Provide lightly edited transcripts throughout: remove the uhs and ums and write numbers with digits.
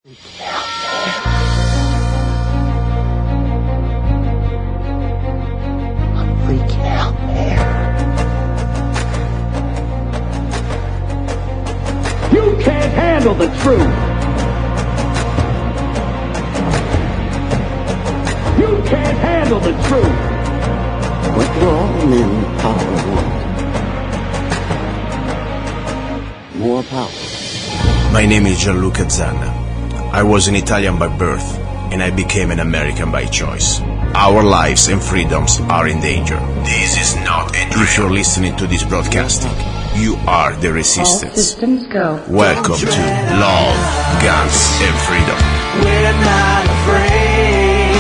You can't handle the truth. You can't handle the truth. What do all men power want? More power. My name is luca-zanna. I was an Italian by birth, and I became an American by choice. Our lives and freedoms are in danger. This is not a drill. If you're listening to this broadcasting, you are the resistance. All systems go. Welcome to Love, Guns, and Freedom. We're not afraid.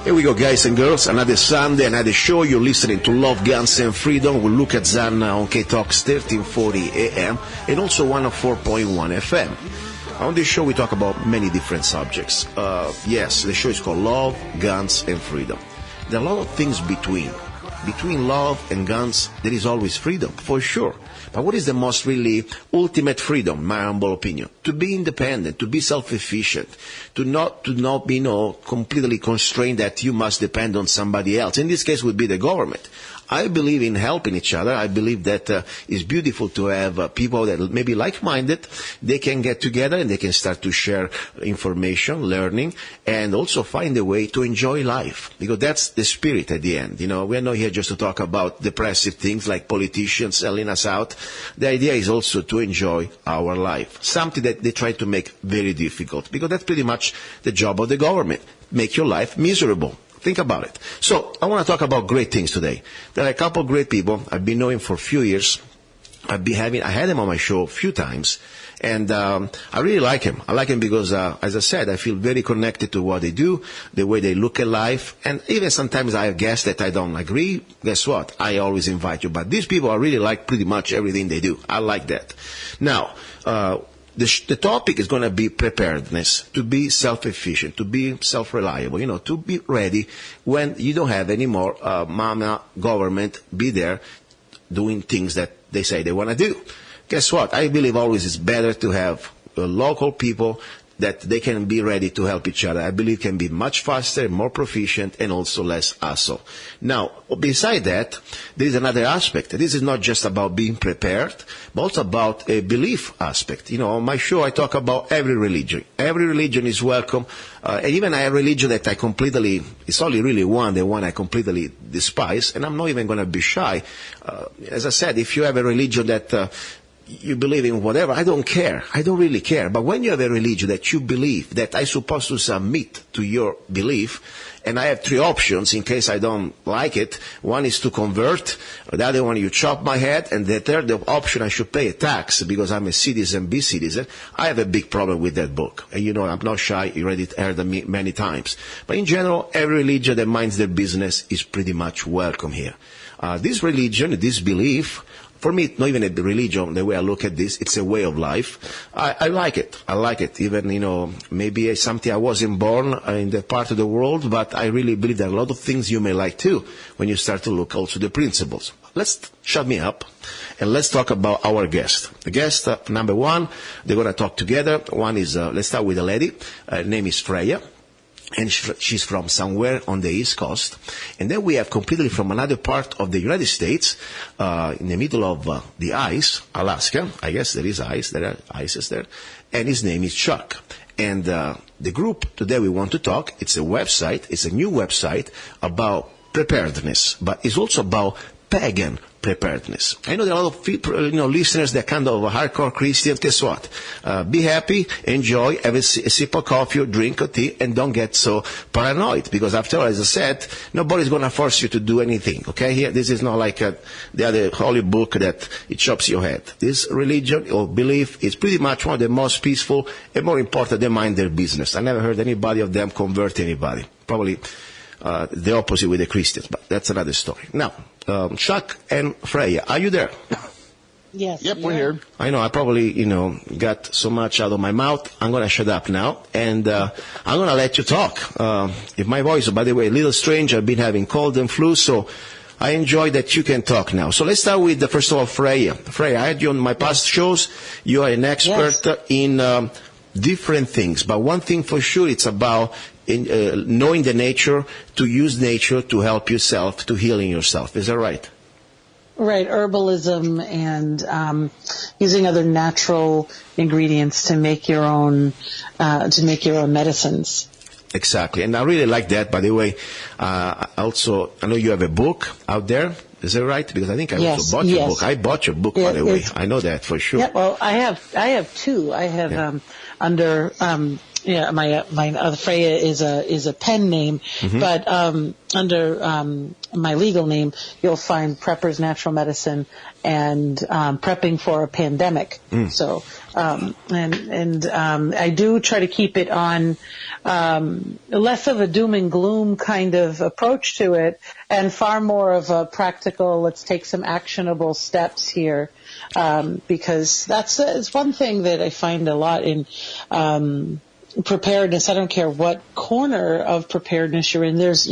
Here we go, guys and girls. Another Sunday, another show. You're listening to Love, Guns, and Freedom with luca-zanna on K-Talks 1340 AM and also 104.1 FM. On this show, we talk about many different subjects. Yes, the show is called Love, Guns, and Freedom. There are a lot of things between. Between love and guns, there is always freedom, for sure. But what is the most really ultimate freedom, my humble opinion? To be independent, to be self-efficient, to not be completely constrained that you must depend on somebody else. In this case, would be the government. I believe in helping each other. I believe that it's beautiful to have people that may be like-minded. They can get together and they can start to share information, learning, and also find a way to enjoy life. Because that's the spirit at the end. We're not here just to talk about depressive things like politicians selling us out. The idea is also to enjoy our life. Something that they try to make very difficult. Because that's pretty much the job of the government. Make your life miserable. Think about it. So I want to talk about great things today. There are a couple of great people I've been knowing for a few years. I had them on my show a few times, and I really like him. I like him because, as I said, I feel very connected to what they do, the way they look at life, and even sometimes I guess that I don't agree. Guess what? I always invite you. But these people, I really like pretty much everything they do. I like that. Now, the topic is going to be preparedness, to be self-efficient, to be self-reliable, to be ready when you don't have any more mama government be there doing things that they say they want to do. Guess what? I believe always it's better to have local people that they can be ready to help each other. I believe can be much faster, more proficient, and also less hassle. Now, beside that, there is another aspect. This is not just about being prepared, but also about a belief aspect. On my show, I talk about every religion. Every religion is welcome. And even I have a religion that it's only really one, the one I completely despise, and I'm not even going to be shy. As I said, if you have a religion that you believe in whatever, I don't care. I don't really care. But when you have a religion that you believe that I'm supposed to submit to your belief, and I have three options in case I don't like it. One is to convert, the other one you chop my head, and the third option I should pay a tax because I'm a citizen, be citizen. I have a big problem with that book. And I'm not shy, you already heard me many times. But in general, every religion that minds their business is pretty much welcome here. This religion, this belief, for me, not even a religion, the way I look at this, it's a way of life. I like it. I like it. Even, maybe it's something I wasn't born in the part of the world, but I really believe there are a lot of things you may like too when you start to look also the principles. Let's shut me up and let's talk about our guest. The guest, number one, they're going to talk together. One is, let's start with a lady. Her name is Freya. And she's from somewhere on the East Coast. And then we have completely from another part of the United States, in the middle of the ice, Alaska. I guess there is ice, there are ices there. And his name is Chuck. And the group today we want to talk, it's a website, it's a new website about preparedness, but it's also about pagan preparedness. I know there are a lot of people, listeners that are kind of hardcore Christians. Guess what? Be happy, enjoy, have a sip of coffee or drink of tea, and don't get so paranoid. Because after all, as I said, nobody's going to force you to do anything. Okay? Here, this is not like the other holy book that it chops your head. This religion or belief is pretty much one of the most peaceful and more important. They mind their business. I never heard anybody of them convert anybody. Probably the opposite with the Christians, but that's another story. Now, Chuck and Freya, are you there? Yes. Yep, we're here. I know I probably, got so much out of my mouth. I'm going to shut up now, and I'm going to let you talk. If my voice, by the way, a little strange, I've been having cold and flu, so I enjoy that you can talk now. So let's start with, first of all, Freya. Freya, I had you on my past shows. You are an expert in different things. But one thing for sure, it's about knowing the nature, to use nature to help yourself, to healing yourself. Is that right? Right, herbalism and using other natural ingredients to make your own medicines. Exactly, and I really like that. By the way, also I know you have a book out there. Is that right? Because I think I also bought your book. I bought your book, by the way. I know that for sure. Yeah, well, I have two. I have under my other Freya is a pen name, but under my legal name, you'll find Prepper's Natural Medicine and Prepping for a Pandemic. So, I do try to keep it on less of a doom and gloom kind of approach to it, and far more of a practical, let's take some actionable steps here, because it's one thing that I find a lot in preparedness. I don't care what corner of preparedness you're in. There's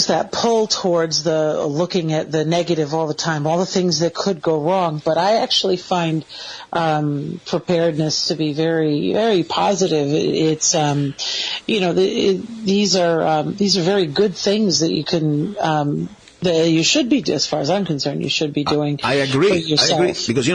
that pull towards the looking at the negative all the time, all the things that could go wrong. But I actually find preparedness to be very, very positive. It's these are very good things that you can. That you should be, as far as I'm concerned, you should be doing. I agree. For yourself. I agree because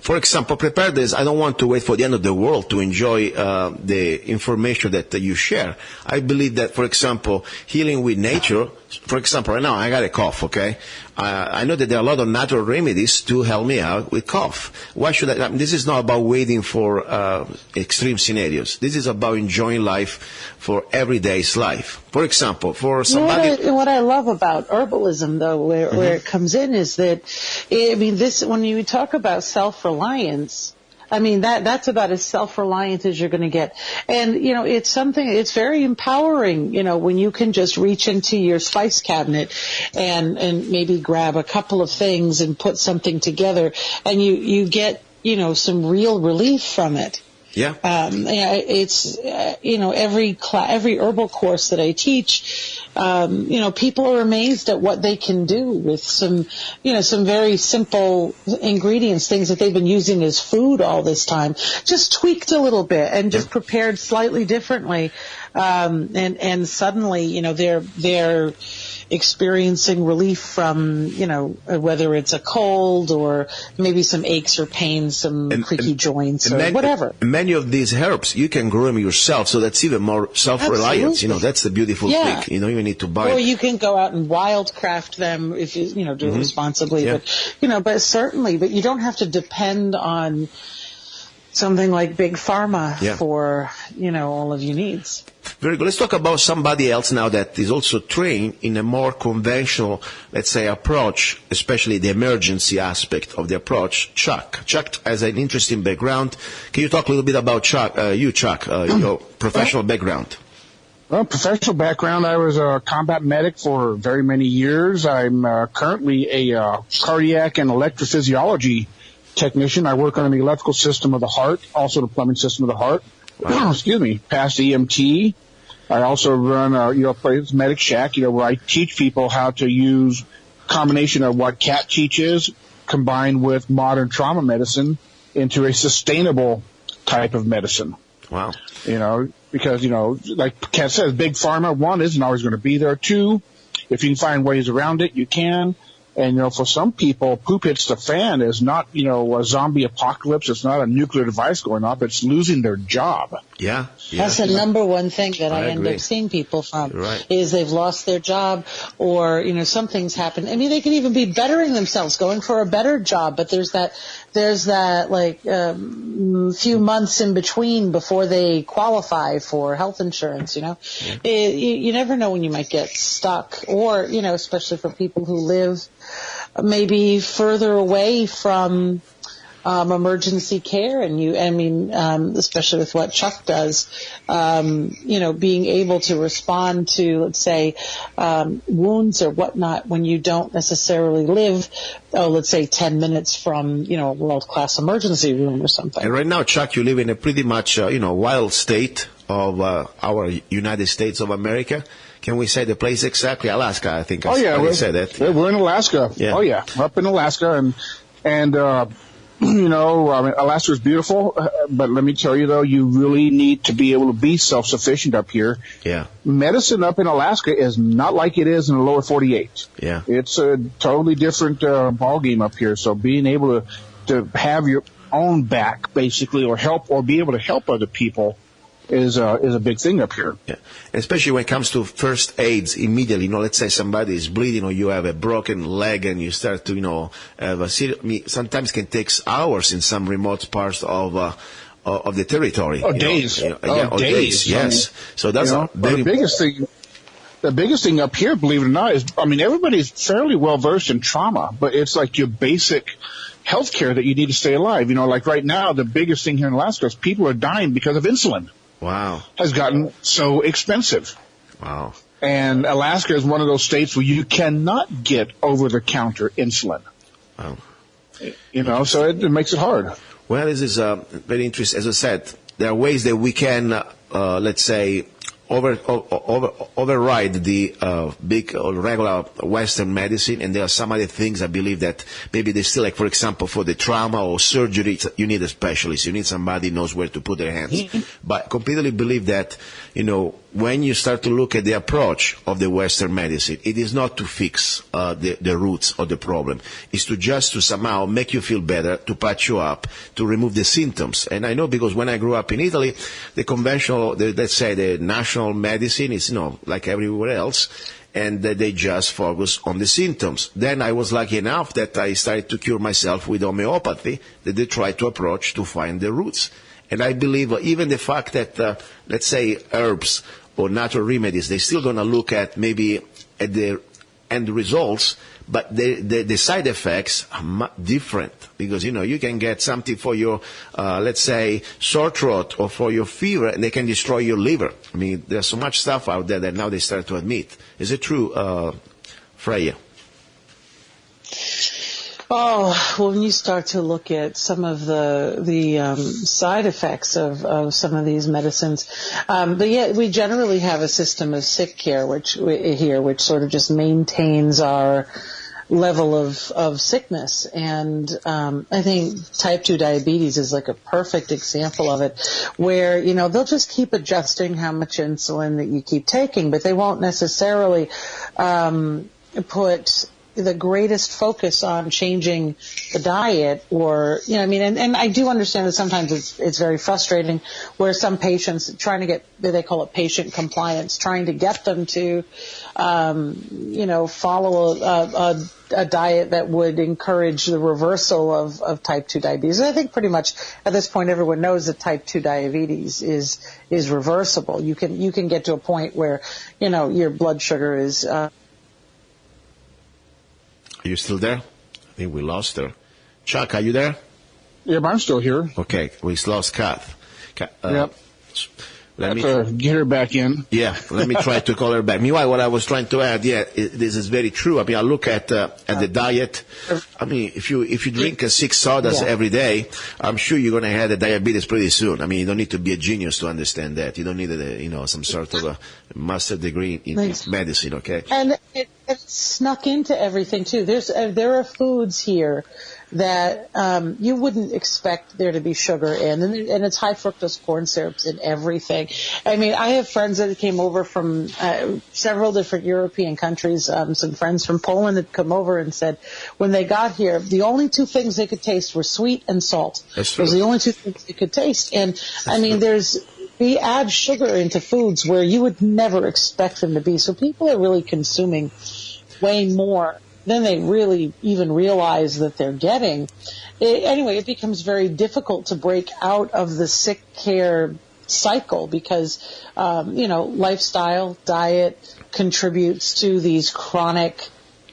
for example, preparedness. I don't want to wait for the end of the world to enjoy the information that you share. I believe that, for example, healing with nature. For example, right now I got a cough. Okay, I know that there are a lot of natural remedies to help me out with cough. Why should I? This is not about waiting for extreme scenarios. This is about enjoying life for everyday's life. For example, for somebody. What I love about herbalism, though, where it comes in, is that, when you talk about self-reliance, that's about as self-reliant as you're going to get. And, it's very empowering, when you can just reach into your spice cabinet and maybe grab a couple of things and put something together, and you get, some real relief from it. Yeah. It's, every herbal course that I teach, people are amazed at what they can do with some very simple ingredients, things that they've been using as food all this time, just tweaked a little bit and just prepared slightly differently. And suddenly, they're experiencing relief from, whether it's a cold or maybe some aches or pains, some creaky joints or whatever. Many of these herbs, you can grow them yourself, so that's even more self-reliance. Absolutely. That's the beautiful thing. You don't even need to buy Or you can go out and wildcraft them if you, do it responsibly. Yeah. But certainly, but you don't have to depend on something like Big Pharma for, all of your needs. Very good. Let's talk about somebody else now that is also trained in a more conventional, let's say, approach, especially the emergency aspect of the approach. Chuck. Chuck has an interesting background. Can you talk a little bit about Chuck, your professional background? Well, professional background, I was a combat medic for very many years. I'm currently a cardiac and electrophysiology technician. I work on the electrical system of the heart, also the plumbing system of the heart. Wow. Excuse me, past EMT. I also run a place, Medic Shack, where I teach people how to use a combination of what Kat teaches combined with modern trauma medicine into a sustainable type of medicine. Wow. Because, like Kat says, Big Pharma, one, isn't always going to be there. Two, if you can find ways around it, you can. And, for some people, poop hits the fan is not, a zombie apocalypse. It's not a nuclear device going off. It's losing their job. Yeah. That's the number one thing that I end up seeing people from is they've lost their job or, something's happened. They can even be bettering themselves, going for a better job, but there's that few months in between before they qualify for health insurance, You never know when you might get stuck or, especially for people who live maybe further away from emergency care, and especially with what Chuck does, being able to respond to, let's say, wounds or whatnot when you don't necessarily live, let's say 10 minutes from, a world-class emergency room or something. And right now, Chuck, you live in a pretty much, wild state of our United States of America. Can we say the place exactly? Alaska, I think. I said that. We're in Alaska. Yeah. Oh, yeah. Up in Alaska. And Alaska is beautiful, but let me tell you, though, you really need to be able to be self-sufficient up here. Yeah. Medicine up in Alaska is not like it is in the lower 48. Yeah. It's a totally different ballgame up here. So being able to have your own back, basically, or be able to help other people is a big thing up here. Yeah. Especially when it comes to first aids immediately. Let's say somebody is bleeding or you have a broken leg and you start to, have a sometimes can take hours in some remote parts of the territory. Days. Days. Yes. So that's the biggest thing up here, believe it or not, is, everybody's fairly well versed in trauma, but it's like your basic health care that you need to stay alive. Like right now, the biggest thing here in Alaska is people are dying because of insulin. Wow. Has gotten so expensive. Wow. And Alaska is one of those states where you cannot get over-the-counter insulin. Wow. So it makes it hard. Well, this is very interesting. As I said, there are ways that we can, let's say, override the big regular Western medicine, and there are some other things I believe that maybe they still, like, for example, for the trauma or surgery, you need a specialist. You need somebody who knows where to put their hands. But I completely believe that, when you start to look at the approach of the Western medicine, it is not to fix the roots of the problem. It's to somehow make you feel better, to patch you up, to remove the symptoms. And I know because when I grew up in Italy, the conventional, let's say the national medicine is, like everywhere else, and they just focus on the symptoms. Then I was lucky enough that I started to cure myself with homeopathy, that they try to approach to find the roots. And I believe even the fact that, let's say, herbs or natural remedies, they're still going to look at maybe at the end results, but the side effects are different because, you can get something for your, let's say, sore throat or for your fever, and they can destroy your liver. There's so much stuff out there that now they start to admit. Is it true, Freya? Oh, when you start to look at some of the side effects of some of these medicines, but yet we generally have a system of sick care, which sort of just maintains our level of sickness. And I think type 2 diabetes is like a perfect example of it, where they'll just keep adjusting how much insulin that you keep taking, but they won't necessarily put the greatest focus on changing the diet, or and I do understand that sometimes it's very frustrating where some patients trying to get, they call it patient compliance, trying to get them to follow a diet that would encourage the reversal of type 2 diabetes. And I think pretty much at this point everyone knows that type 2 diabetes is reversible. You can get to a point where your blood sugar is Are you still there? I think we lost her. Chuck, are you there? Yeah, I'm still here. Okay, we lost Kath. Yep. Let me get her back in. Yeah, let me try to call her back. Meanwhile, what I was trying to add, this is very true. I look at the diet. If you drink 6 sodas every day, I'm sure you're going to have the diabetes pretty soon. You don't need to be a genius to understand that. You don't need some sort of a master degree in medicine, okay? And it snuck into everything too. There are foods here that you wouldn't expect there to be sugar in, and it's high fructose corn syrups in everything. I have friends that came over from several different European countries. Some friends from Poland had come over and said when they got here, the only 2 things they could taste were sweet and salt. That's true. Those were the only 2 things they could taste. And we add sugar into foods where you would never expect them to be. So people are really consuming way more than they really even realize that they're getting. It becomes very difficult to break out of the sick care cycle because, lifestyle, diet contributes to these chronic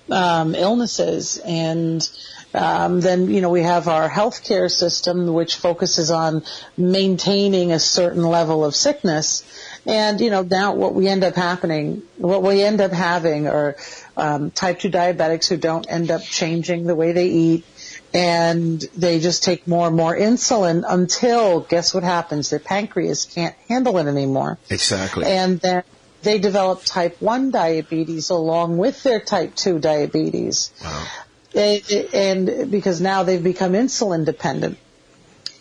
illnesses. And then, we have our healthcare system, which focuses on maintaining a certain level of sickness. And, now what we end up having are type 2 diabetics who don't end up changing the way they eat, and they just take more and more insulin until, guess what happens? Their pancreas can't handle it anymore. Exactly. And then they develop type 1 diabetes along with their type 2 diabetes. Wow. and because now they've become insulin dependent.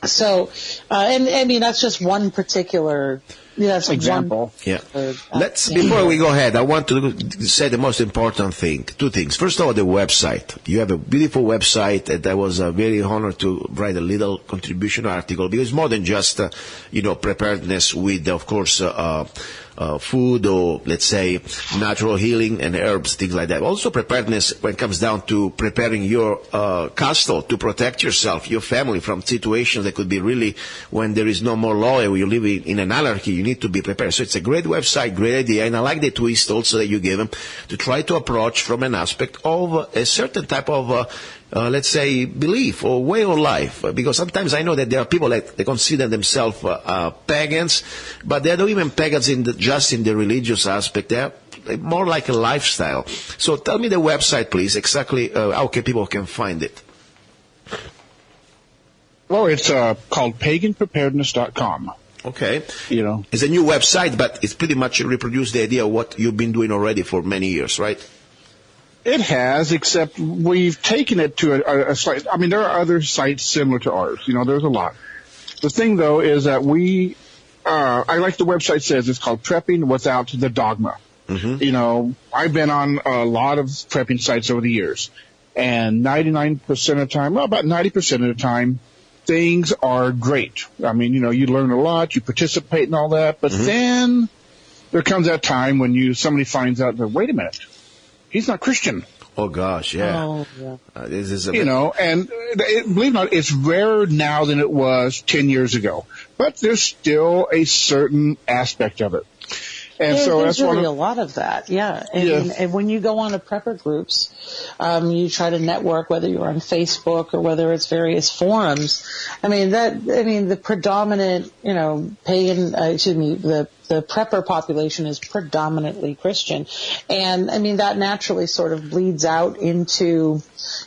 So, and I mean, that's just one particular example. Before we go ahead, I want to say the most important thing. Two things. First of all, the website. You have a beautiful website, and I was very honored to write a little contribution article, because it's more than just, preparedness with, of course, food, or let's say natural healing and herbs, things like that. Also preparedness when it comes down to preparing your castle to protect yourself, your family from situations that could be really when there is no more law and you live in an anarchy. You need to be prepared. So it's a great website, great idea, and I like the twist also that you gave them to try to approach from an aspect of a certain type of let's say, belief or way of life. Because sometimes I know that there are people that they consider themselves pagans, but they're not even pagans just in the religious aspect. They're more like a lifestyle. So tell me the website, please, exactly how people can find it. Well, it's called paganpreparedness.com. Okay. It's a new website, but it's pretty much reproduced the idea of what you've been doing already for many years, right? It has, except we've taken it to a site. I mean, there are other sites similar to ours. There's a lot. The thing, though, is that I like the website says, it's called Prepping Without the Dogma. Mm-hmm. I've been on a lot of prepping sites over the years, and 99% of the time, well, about 90% of the time, things are great. I mean, you learn a lot, you participate and all that, but then there comes that time when somebody finds out that, wait a minute, he's not Christian. Oh gosh, yeah. Oh, yeah. This is and believe it or not, it's rarer now than it was 10 years ago. But there's still a certain aspect of it. And so there's that's really a lot of that, yeah. And when you go on to prepper groups, you try to network, whether you're on Facebook or whether it's various forums. The predominant, pagan, the prepper population is predominantly Christian. And that naturally sort of bleeds out into,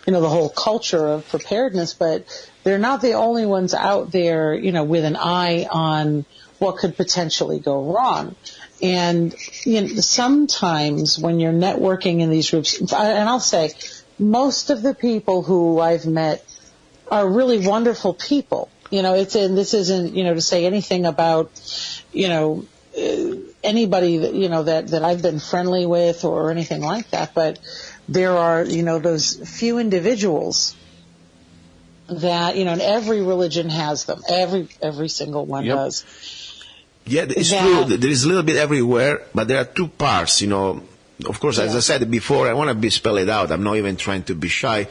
the whole culture of preparedness, but they're not the only ones out there, with an eye on what could potentially go wrong. And sometimes when you're networking in these groups, and I'll say most of the people who I've met are really wonderful people. This isn't, to say anything about, anybody that, that I've been friendly with or anything like that. But there are, those few individuals that, and every religion has them. Every single one does. Yeah, it's true. There is a little bit everywhere, but there are two parts, Of course, as I said before, I want to spell it out. I'm not even trying to be shy.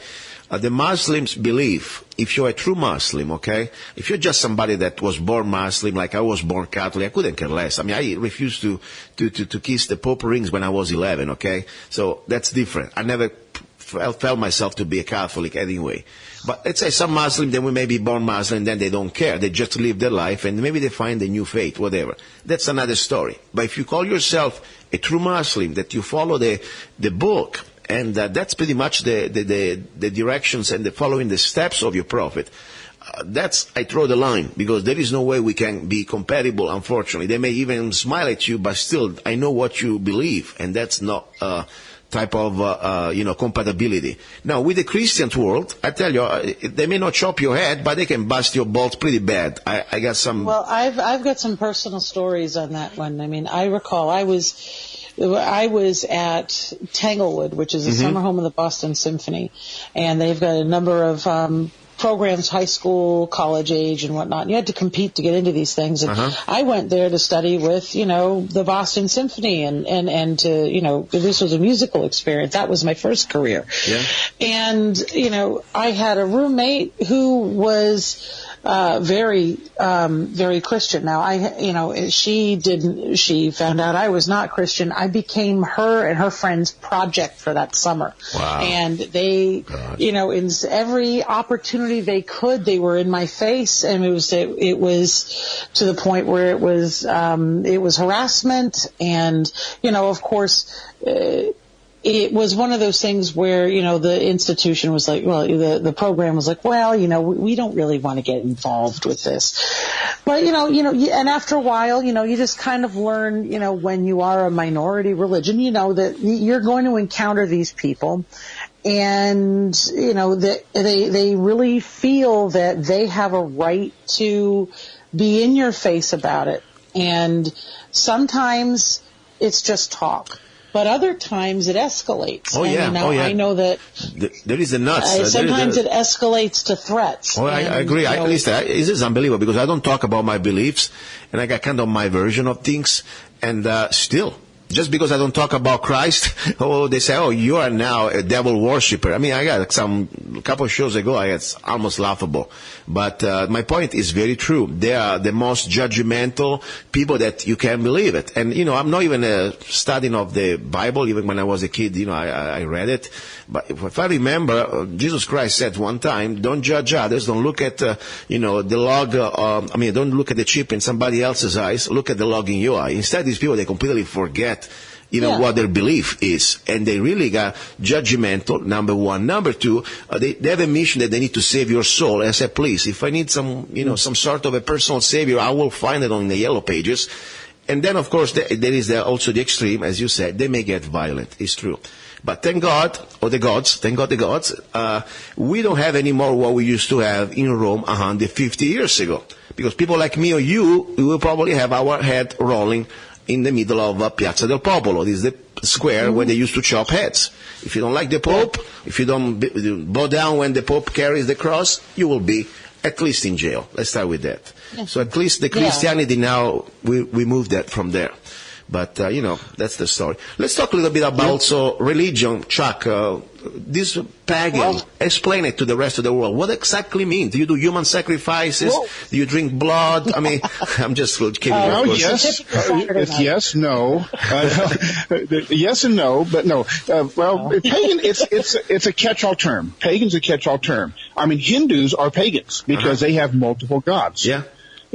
The Muslims believe, if you're a true Muslim, okay, if you're just somebody that was born Muslim, like I was born Catholic, I couldn't care less. I refused to kiss the Pope rings when I was 11, okay? So that's different. I never felt myself to be a Catholic anyway. But let's say some Muslim, they may be born Muslim, then they don't care. They just live their life, and maybe they find a new faith, whatever. That's another story. But if you call yourself a true Muslim, that you follow the book, and that's pretty much the directions and the following the steps of your prophet, I throw the line, because there is no way we can be compatible, unfortunately. They may even smile at you, but still, I know what you believe, and that's not type of, compatibility. Now, with the Christian world, I tell you, they may not chop your head, but they can bust your balls pretty bad. I got some... Well, I've got some personal stories on that one. I recall I was at Tanglewood, which is a summer home of the Boston Symphony, and they've got a number of programs, high school, college age, and whatnot. And you had to compete to get into these things. And I went there to study with, the Boston Symphony and to, this was a musical experience. That was my first career. Yeah. And, I had a roommate who was very Christian. Now, she found out I was not Christian. I became her and her friend's project for that summer. Wow. And they, in every opportunity they could, they were in my face, and it was to the point where it was harassment, and, of course, it was one of those things where, the institution was like, well, the program was like, well, we don't really want to get involved with this. But, and after a while, you just kind of learn, when you are a minority religion, that you're going to encounter these people. and they really feel that they have a right to be in your face about it. And sometimes it's just talk, but other times it escalates. I know that there is the nuts. Sometimes it escalates to threats. I agree. This is unbelievable, because I don't talk about my beliefs, and I got kind of my version of things, and still, just because I don't talk about Christ, they say, you are now a devil worshiper. I mean, I got a couple of shows ago, it's almost laughable. But my point is very true. They are the most judgmental people that you can believe it. And, I'm not even studying of the Bible. Even when I was a kid, I read it. But if I remember, Jesus Christ said one time, don't judge others. Don't look at, the log. Don't look at the chip in somebody else's eyes. Look at the log in your eye. Instead, these people, they completely forget what their belief is. And they really got judgmental, number one. Number two, they have a mission that they need to save your soul. And I said, please, if I need some sort of a personal savior, I will find it on the yellow pages. And then, of course, there is also the extreme, as you said, they may get violent. It's true. But thank God, the gods, we don't have anymore what we used to have in Rome 150 years ago. Because people like me or you, we will probably have our head rolling in the middle of Piazza del Popolo. This is the square where they used to chop heads. If you don't like the Pope, if you don't bow down when the Pope carries the cross, you will be at least in jail. Let's start with that. Yeah. So at least the Christianity now, we moved that from there. But, that's the story. Let's talk a little bit about also religion, Chuck. This pagan, explain it to the rest of the world. What exactly mean? Do you do human sacrifices? Do you drink blood? I mean, I'm just kidding. Yes. Yes, no. Yes and no, but no. Pagan, it's a catch-all term. Pagan's a catch-all term. I mean, Hindus are pagans because they have multiple gods. Yeah.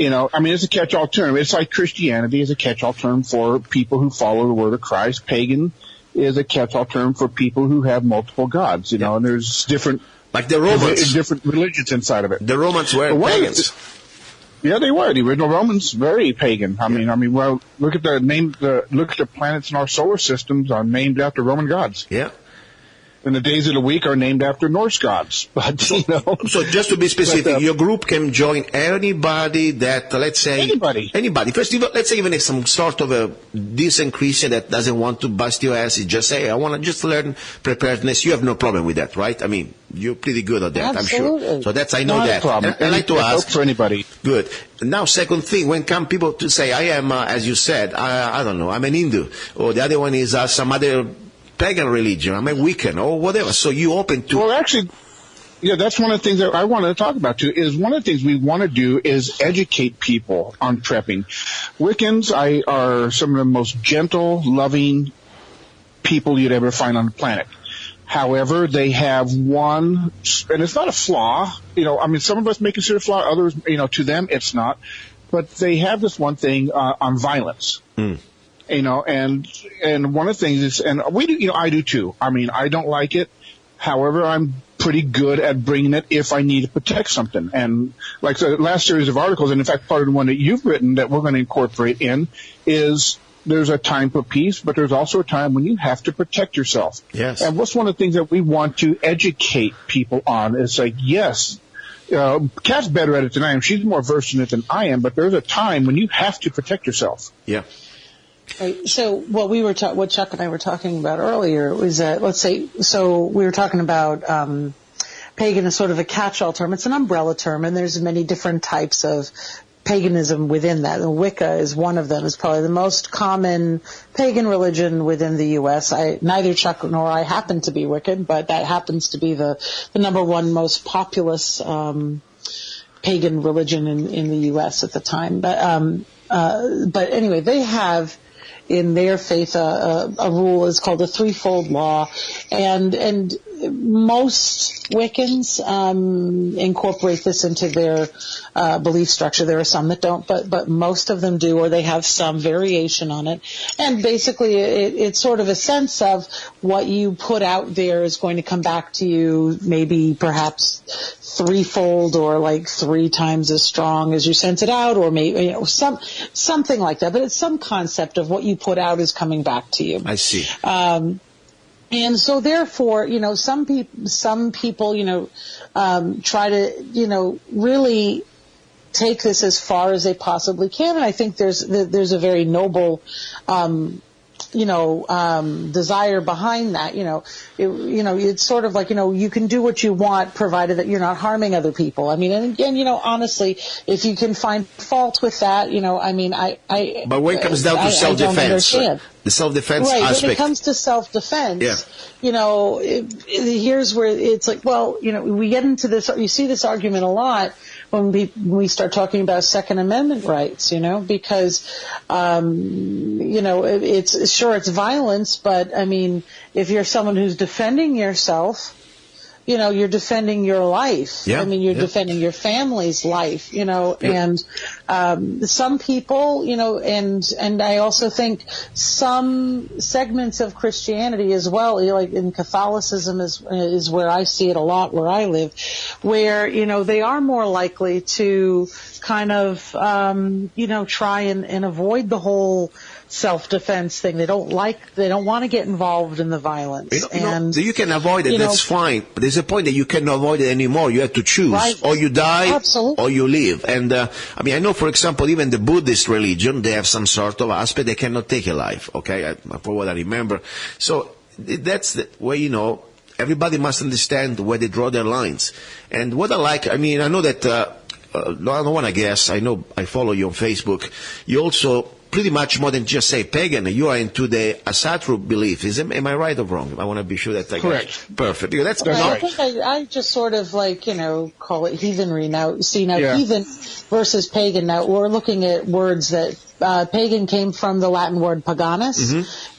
It's a catch-all term. It's like Christianity is a catch-all term for people who follow the word of Christ. Pagan is a catch-all term for people who have multiple gods, and there's different... Like the Romans. Different religions inside of it. The Romans were pagans. Yeah, they were. The original Romans, very pagan. I mean, look at the planets in our solar systems are named after Roman gods. Yeah. And the days of the week are named after Norse gods. But, So just to be specific, your group can join anybody that, let's say... Anybody. First, let's say even if some sort of a decent Christian that doesn't want to bust your ass, just say, I want to just learn preparedness. You have no problem with that, right? I mean, you're pretty good at that, Absolutely. I'm sure. So I know Not that. a problem. I like to ask... for anybody. Good. Now, second thing, when come people to say, I am, as you said, I don't know, I'm an Hindu. Or the other one is some other... pagan religion, I'm a Wiccan, or whatever. So you open to... Well, actually, that's one of the things that I wanted to talk about, too, is one of the things we want to do is educate people on prepping. Wiccans are some of the most gentle, loving people you'd ever find on the planet. However, they have one, and it's not a flaw, some of us may consider a flaw, others, to them it's not, but they have this one thing on violence. And one of the things is, and we do, I do too. I mean, I don't like it. However, I'm pretty good at bringing it if I need to protect something. And like the last series of articles, and in fact, part of the one that you've written that we're going to incorporate in is there's a time for peace, but there's also a time when you have to protect yourself. Yes. And what's one of the things that we want to educate people on is like, yes, Kat's better at it than I am. She's more versed in it than I am, but there's a time when you have to protect yourself. Yeah. Right. So what Chuck and I were talking about earlier was that, we were talking about pagan as sort of a catch-all term. It's an umbrella term, and there's many different types of paganism within that. And Wicca is one of them. It's probably the most common pagan religion within the U.S. Neither Chuck nor I happen to be Wiccan, but that happens to be the number one most populous pagan religion in the U.S. at the time. But anyway, they have in their faith a rule is called the threefold law, and most Wiccans incorporate this into their belief structure. There are some that don't, but most of them do, or they have some variation on it. And basically, it's sort of a sense of what you put out there is going to come back to you, maybe perhaps threefold or like 3 times as strong as you sent it out, or maybe something like that. But it's some concept of what you put out is coming back to you. I see. And so therefore, some people, try to, really take this as far as they possibly can. And I think there's a very noble, desire behind that. It's sort of like, you can do what you want provided that you're not harming other people. I mean, and again, honestly, if you can find fault with that, But when it comes down to self-defense, the self-defense aspect. When it comes to self-defense, here's where it's like, we get into this, you see this argument a lot when we start talking about Second Amendment rights, because, it's violence, but I mean, if you're someone who's defending yourself, you're defending your life. Yeah, I mean, you're defending your family's life, and some people, and I also think some segments of Christianity as well, like in Catholicism is where I see it a lot where I live, where, they are more likely to kind of, try and avoid the whole self-defense thing. They don't want to get involved in the violence. So you can avoid it, that's fine. But there's a point that you cannot avoid it anymore. You have to choose. Right. Or you die, Absolutely. Or you live. And, I know, for example, even the Buddhist religion, they have some sort of aspect they cannot take a life, okay, for what I remember. So that's the way, everybody must understand where they draw their lines. And what I like, I know that, I don't want to guess, I know I follow you on Facebook, you also pretty much more than just say pagan, you are into the Asatru belief. Am I right or wrong? I want to be sure that I Correct. Perfect. Because that's right. I think I just sort of call it heathenry now. See, heathen versus pagan. Now we're looking at words that pagan came from the Latin word paganus,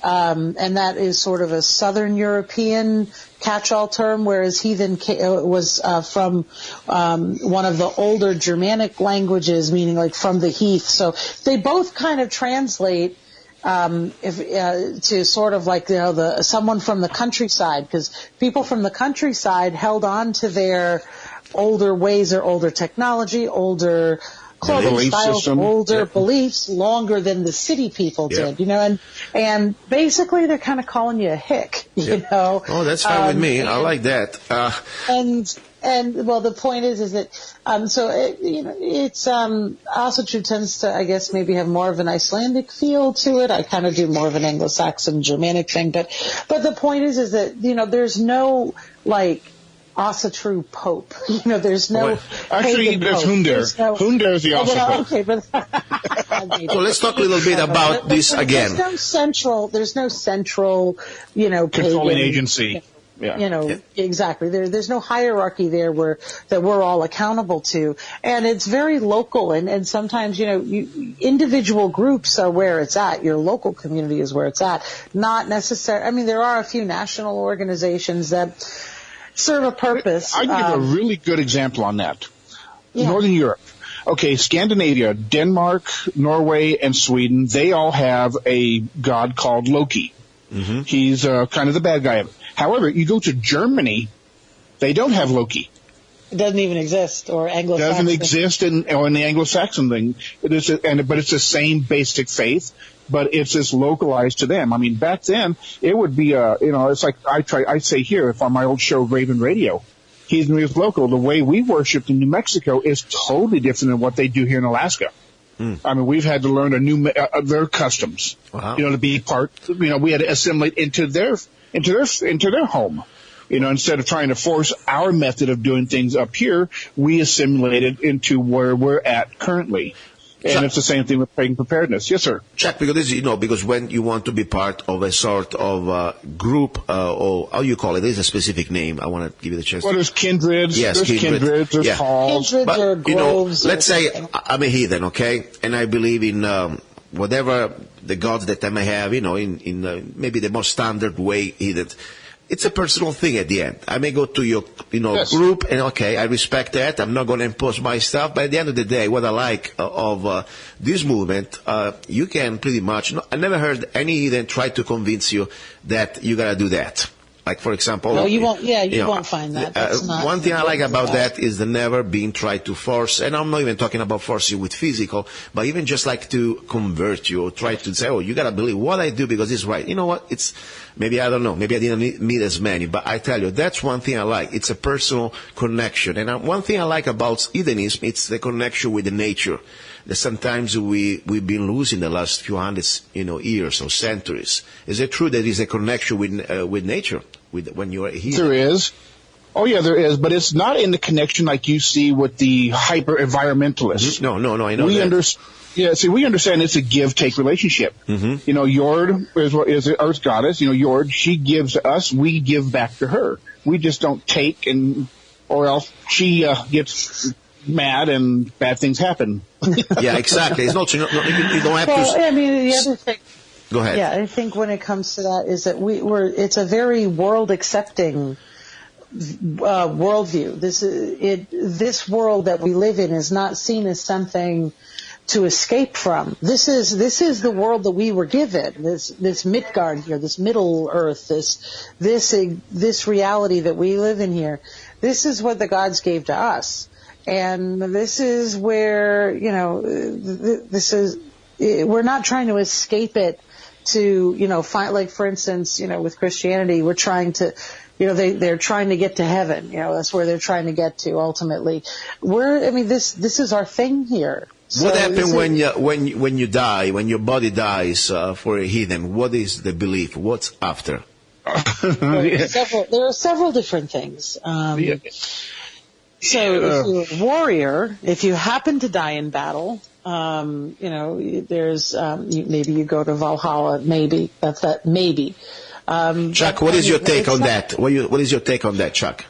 and that is sort of a Southern European catch-all term, whereas heathen was from one of the older Germanic languages, meaning like from the heath. So they both kind of translate to sort of like someone from the countryside, because people from the countryside held on to their older ways or older technology, older clothing styles, older beliefs longer than the city people did, and basically they're kind of calling you a hick, Oh, that's fine with me. I like that. And well, the point is that it's Asatru tends to, I guess, maybe have more of an Icelandic feel to it. I kind of do more of an Anglo-Saxon Germanic thing, but the point is that there's no Asatru Pope. There's no. Actually, there's Hunder. Hunder is the Asatru Pope. Okay, but so let's talk a little bit about this again. There's no central, controlling pagan agency. Exactly. There's no hierarchy there that we're all accountable to, and it's very local. And sometimes, individual groups are where it's at. Your local community is where it's at. Not necessarily. I mean, there are a few national organizations that serve a purpose. I can give a really good example on that. Northern Europe. Okay, Scandinavia, Denmark, Norway, and Sweden, they all have a god called Loki. Mm-hmm. He's kind of the bad guy of it. However, you go to Germany, they don't have Loki. It doesn't even exist, or Anglo-Saxon. Doesn't exist in the Anglo-Saxon thing. But it's the same basic faith, but it's just localized to them. I mean, back then, it would be it's like I say here, if on my old show, Raven Radio, heathenry is local. The way we worshipped in New Mexico is totally different than what they do here in Alaska. I mean, we've had to learn their customs, to be part, we had to assimilate into their home. Instead of trying to force our method of doing things up here, we assimilated into where we're at currently. And it's the same thing with pagan preparedness. Yes, sir. Chuck, because because when you want to be part of a sort of group, or how you call it, there's a specific name. I want to give you the chance. Well, there's kindreds. Yes, there's kindreds. There's halls. Kindreds or groves. Let's say I'm a heathen, okay, and I believe in whatever the gods that I may have, in maybe the most standard way heathen. It's a personal thing at the end. I may go to your, group, and okay, I respect that. I'm not going to impose my stuff. But at the end of the day, what I like of this movement, you can pretty much. I never heard any heathen try to convince you that you gotta do that. Like, for example... No, you won't. Yeah, you won't find that. That's not one thing I like about that is the never being tried to force, and I'm not even talking about forcing with physical, but even just like to convert you or try to say, oh, you got to believe what I do because it's right. You know what? It's maybe, I don't know, maybe I didn't meet as many, but I tell you, that's one thing I like. It's a personal connection. And one thing I like about Heathenism, it's the connection with the nature that sometimes we've been losing the last few hundreds, years or centuries. Is it true that there is a connection with nature when you are here? There is. Oh, yeah, there is. But it's not in the connection like you see with the hyper-environmentalists. No, I know that. We understand it's a give-take relationship. Mm-hmm. Yord is the Earth goddess. Yord, she gives to us, we give back to her. We just don't take, or else she gets mad and bad things happen. Yeah, exactly. It's not, you don't have to... Well, I mean, the other thing... Go ahead. Yeah, I think when it comes to that is that it's a very world-accepting worldview. This world that we live in is not seen as something to escape from. This is the world that we were given. This Midgard here, this Middle Earth, this reality that we live in here. This is what the gods gave to us, and this is where we're not trying to escape it to find, like, for instance, with Christianity, we're trying to. They're trying to get to heaven. That's where they're trying to get to ultimately. This is our thing here. What happens when you die, when your body dies for a heathen? What is the belief? What's after? There are several different things. So if you're a warrior, if you happen to die in battle, there's maybe you go to Valhalla. Maybe that's that. Maybe. Chuck, what is your take on that? What is your take on that, Chuck?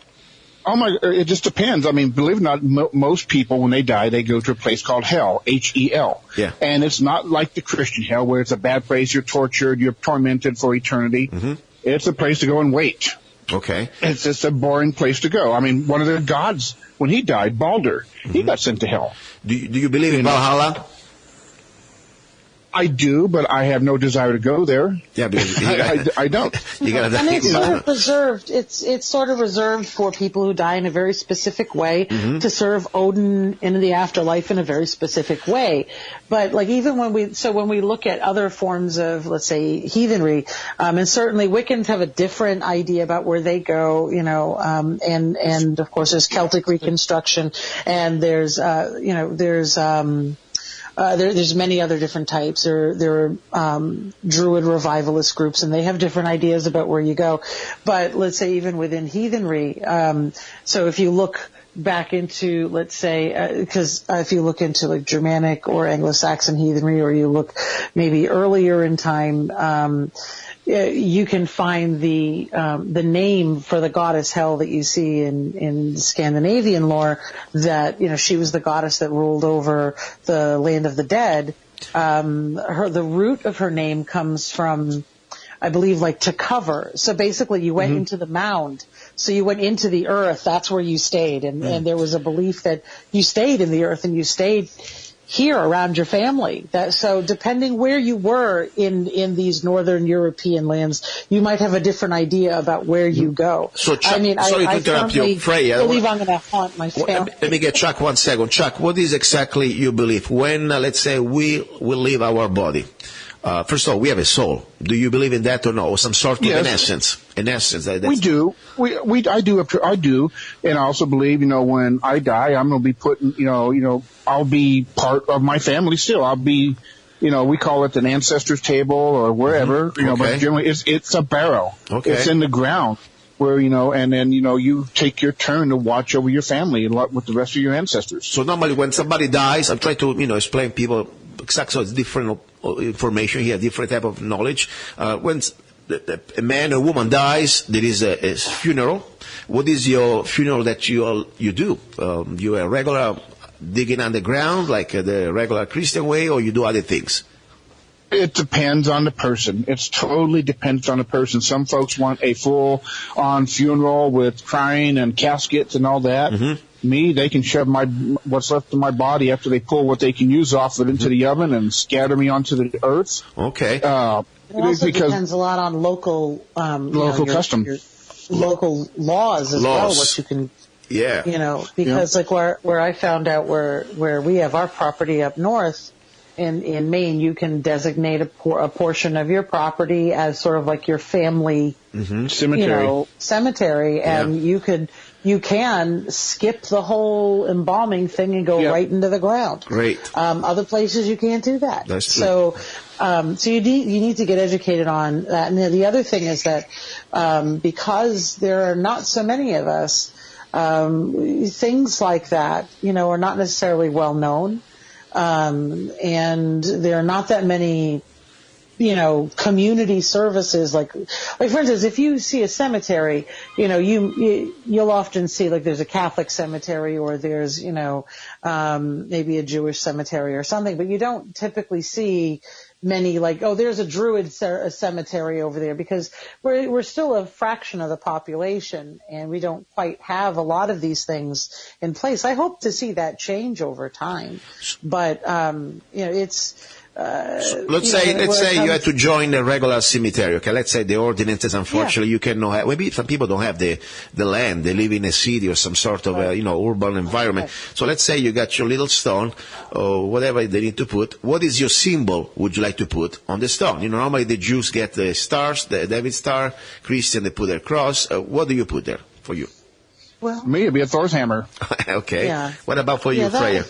Oh my! It just depends. I mean, believe it or not, most people when they die, they go to a place called hell, H-E-L. Yeah. And it's not like the Christian hell where it's a bad place. You're tortured. You're tormented for eternity. Mm-hmm. It's a place to go and wait. Okay. It's just a boring place to go. I mean, one of their gods, when he died, Balder, he got sent to hell. Do you believe in Valhalla? I do, but I have no desire to go there. Yeah, because I don't. And it's sort of preserved. It's sort of reserved for people who die in a very specific way to serve Odin in the afterlife in a very specific way. But like even when we look at other forms of, let's say, heathenry, and certainly Wiccans have a different idea about where they go, and of course there's Celtic reconstruction, and there's many other different types. There are Druid revivalist groups, and they have different ideas about where you go. But let's say even within heathenry, so if you look back into, let's say, because if you look into like Germanic or Anglo-Saxon heathenry, or you look maybe earlier in time, you can find the name for the goddess Hel that you see in Scandinavian lore, that she was the goddess that ruled over the land of the dead. The root of her name comes from, I believe, like to cover. So basically, you went into the mound. So you went into the earth. That's where you stayed, and there was a belief that you stayed in the earth and you stayed here around your family. So depending where you were in these northern European lands, you might have a different idea about where you go. So Chuck, sorry to interrupt you, Freya. I believe I'm going to haunt my family. Let me get Chuck 1 second. Chuck, what is exactly you believe? When, let's say, we will leave our body, first of all, we have a soul. Do you believe in that or no? Or some sort of an essence? An essence. We do. I do. And I also believe, when I die, I'm going to be putting, I'll be part of my family still. I'll be, we call it an ancestors table or wherever, but generally it's a barrow. Okay. It's in the ground where, and then, you take your turn to watch over your family with the rest of your ancestors. So normally when somebody dies, I'm trying to, explain people exactly, so it's different information here, different type of knowledge. When a man or woman dies, there is a funeral. What is your funeral that you do? You are regular digging underground, like the regular Christian way, or you do other things? It depends on the person. It totally depends on the person. Some folks want a full-on funeral with crying and caskets and all that. Me, they can shove what's left of my body after they pull what they can use off it into the oven and scatter me onto the earth. Okay. It also depends a lot on local custom. local laws as well, what you can. Yeah. Because like where I found out where we have our property up north in Maine, you can designate a portion of your property as sort of like your family cemetery, and you can skip the whole embalming thing and go right into the ground. Great. Other places you can't do that. That's true. So you need to get educated on that. And the other thing is that because there are not so many of us, things like that, are not necessarily well known, and there are not that many, community services. Like for instance, if you see a cemetery, you'll often see like there's a Catholic cemetery or there's maybe a Jewish cemetery or something, but you don't typically see many like, there's a Druid cemetery over there, because we're still a fraction of the population and we don't quite have a lot of these things in place. I hope to see that change over time, but it's. Let's say you had to join a regular cemetery. Okay, let's say the ordinances, unfortunately, you cannot have. Maybe some people don't have the land. They live in a city or some sort of urban environment. Right. So let's say you got your little stone or whatever they need to put. What is your symbol would you like to put on the stone? Normally the Jews get the stars, the David star. Christian, they put their cross. What do you put there for you? Well, me, it'd be a Thor's hammer. Okay. Yeah. What about for you, Freya?